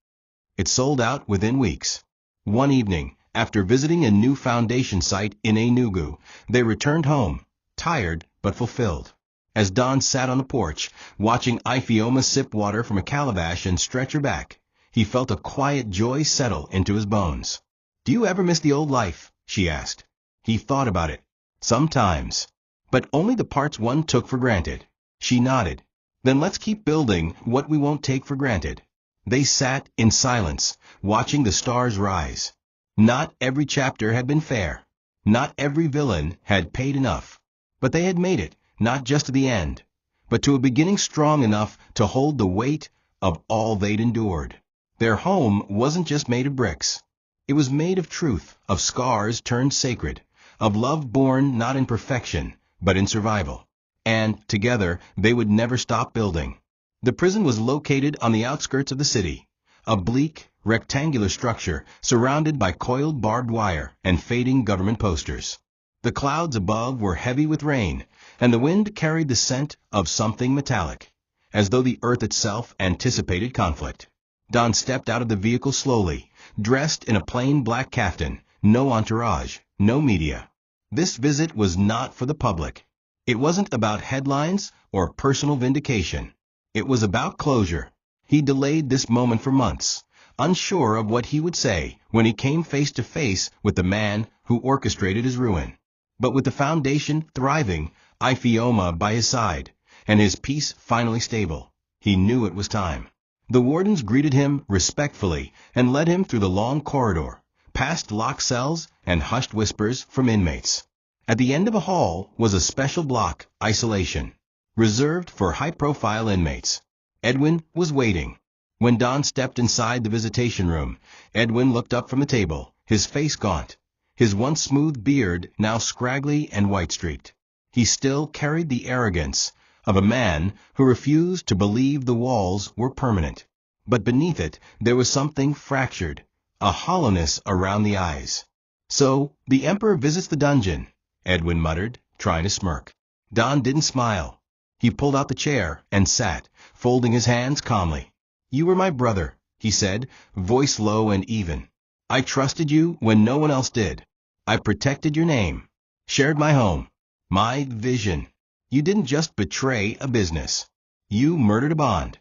It sold out within weeks. One evening, after visiting a new foundation site in Enugu, they returned home, tired but fulfilled. As Don sat on the porch, watching Ifeoma sip water from a calabash and stretch her back, he felt a quiet joy settle into his bones. "Do you ever miss the old life?" she asked. He thought about it. "Sometimes. But only the parts one took for granted." She nodded. "Then let's keep building what we won't take for granted." They sat in silence, watching the stars rise. Not every chapter had been fair. Not every villain had paid enough. But they had made it, not just to the end, but to a beginning strong enough to hold the weight of all they'd endured. Their home wasn't just made of bricks. It was made of truth, of scars turned sacred, of love born not in perfection, but in survival. And, together, they would never stop building. The prison was located on the outskirts of the city, a bleak, rectangular structure surrounded by coiled barbed wire and fading government posters. The clouds above were heavy with rain, and the wind carried the scent of something metallic, as though the earth itself anticipated conflict. Don stepped out of the vehicle slowly, dressed in a plain black kaftan, no entourage, no media. This visit was not for the public. It wasn't about headlines or personal vindication. It was about closure. He delayed this moment for months, unsure of what he would say when he came face to face with the man who orchestrated his ruin. But with the foundation thriving, Ifeoma by his side, and his peace finally stable, he knew it was time. The wardens greeted him respectfully and led him through the long corridor, past locked cells and hushed whispers from inmates. At the end of a hall was a special block, isolation, reserved for high-profile inmates. Edwin was waiting. When Don stepped inside the visitation room, Edwin looked up from the table, his face gaunt, his once smooth beard now scraggly and white-streaked. He still carried the arrogance of a man who refused to believe the walls were permanent. But beneath it, there was something fractured, a hollowness around the eyes. "So, the Emperor visits the dungeon," Edwin muttered, trying to smirk. Don didn't smile. He pulled out the chair and sat, folding his hands calmly. "You were my brother," he said, voice low and even. "I trusted you when no one else did. I protected your name, shared my home, my vision. You didn't just betray a business. You murdered a bond."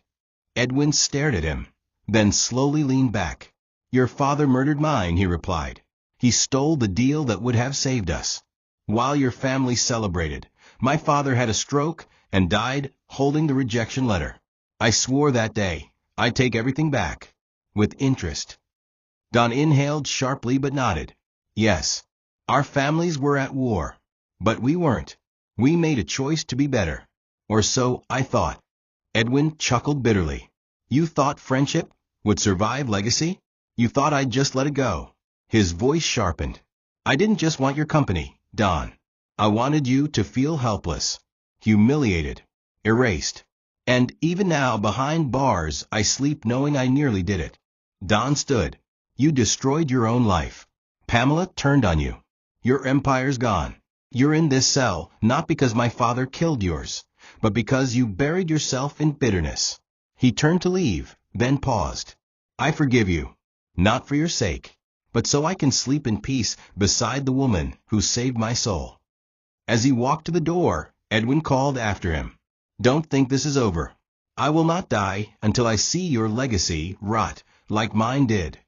Edwin stared at him, then slowly leaned back. "Your father murdered mine," he replied. "He stole the deal that would have saved us. While your family celebrated, my father had a stroke and died holding the rejection letter. I swore that day I'd take everything back, with interest." Don inhaled sharply but nodded. "Yes, our families were at war, but we weren't. We made a choice to be better. Or so I thought." Edwin chuckled bitterly. "You thought friendship would survive legacy? You thought I'd just let it go?" His voice sharpened. "I didn't just want your company, Don. I wanted you to feel helpless, humiliated, erased. And even now, behind bars, I sleep knowing I nearly did it." Don stood. "You destroyed your own life. Pamela turned on you. Your empire's gone. You're in this cell, not because my father killed yours, but because you buried yourself in bitterness." He turned to leave, then paused. "I forgive you, not for your sake, but so I can sleep in peace beside the woman who saved my soul." As he walked to the door, Edwin called after him, "Don't think this is over. I will not die until I see your legacy rot like mine did."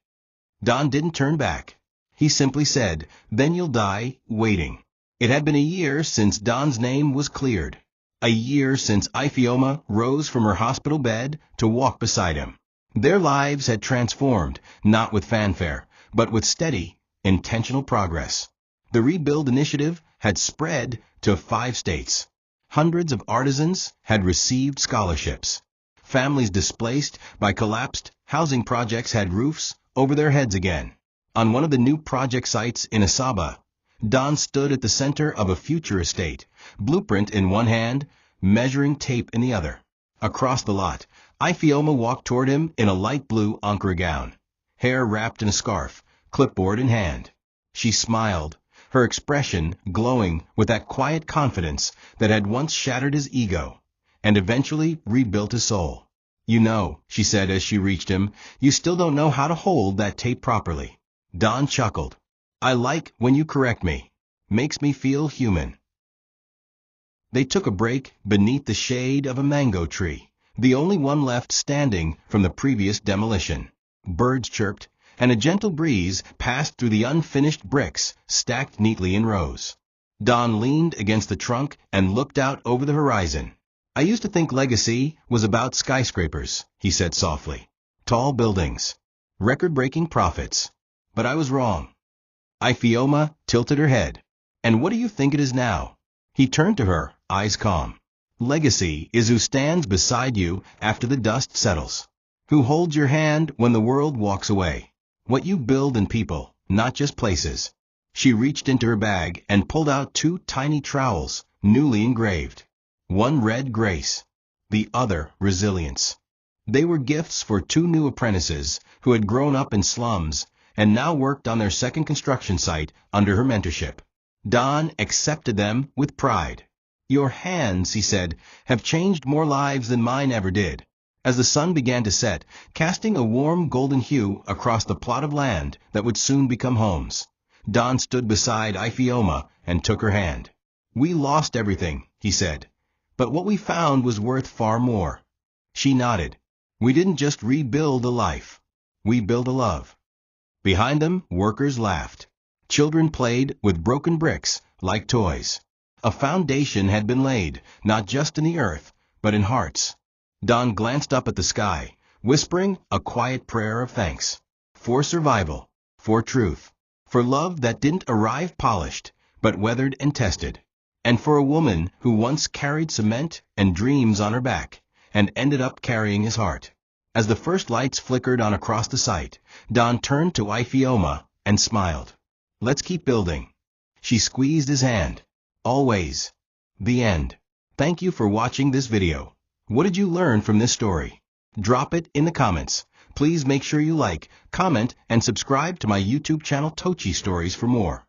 Don didn't turn back. He simply said, "Then you'll die waiting." It had been a year since Don's name was cleared. A year since Ifeoma rose from her hospital bed to walk beside him. Their lives had transformed, not with fanfare, but with steady, intentional progress. The Rebuild initiative had spread to 5 states. Hundreds of artisans had received scholarships. Families displaced by collapsed housing projects had roofs over their heads again. On one of the new project sites in Asaba, Don stood at the center of a future estate, blueprint in one hand, measuring tape in the other. Across the lot, Ifeoma walked toward him in a light blue Ankara gown, hair wrapped in a scarf, clipboard in hand. She smiled, her expression glowing with that quiet confidence that had once shattered his ego and eventually rebuilt his soul. "You know," she said as she reached him, "you still don't know how to hold that tape properly." Don chuckled. "I like when you correct me. Makes me feel human." They took a break beneath the shade of a mango tree, the only one left standing from the previous demolition. Birds chirped, and a gentle breeze passed through the unfinished bricks stacked neatly in rows. Don leaned against the trunk and looked out over the horizon. "I used to think legacy was about skyscrapers," he said softly. "Tall buildings, record-breaking profits. But I was wrong." Ifeoma tilted her head. "And what do you think it is now?" He turned to her, eyes calm. "Legacy is who stands beside you after the dust settles, who holds your hand when the world walks away. What you build in people, not just places." She reached into her bag and pulled out 2 tiny trowels, newly engraved. One read grace, the other resilience. They were gifts for 2 new apprentices who had grown up in slums and now worked on their second construction site under her mentorship. Don accepted them with pride. "Your hands," he said, "have changed more lives than mine ever did." As the sun began to set, casting a warm golden hue across the plot of land that would soon become homes, Don stood beside Ifeoma and took her hand. "We lost everything," he said, "but what we found was worth far more." She nodded. "We didn't just rebuild a life. We built a love." Behind them, workers laughed. Children played with broken bricks like toys. A foundation had been laid, not just in the earth, but in hearts. Don glanced up at the sky, whispering a quiet prayer of thanks. For survival, for truth, for love that didn't arrive polished, but weathered and tested, and for a woman who once carried cement and dreams on her back, and ended up carrying his heart. As the first lights flickered on across the site, Don turned to Ifeoma and smiled. "Let's keep building." She squeezed his hand. "Always." The end. Thank you for watching this video. What did you learn from this story? Drop it in the comments. Please make sure you like, comment, and subscribe to my YouTube channel TOCHI Stories for more.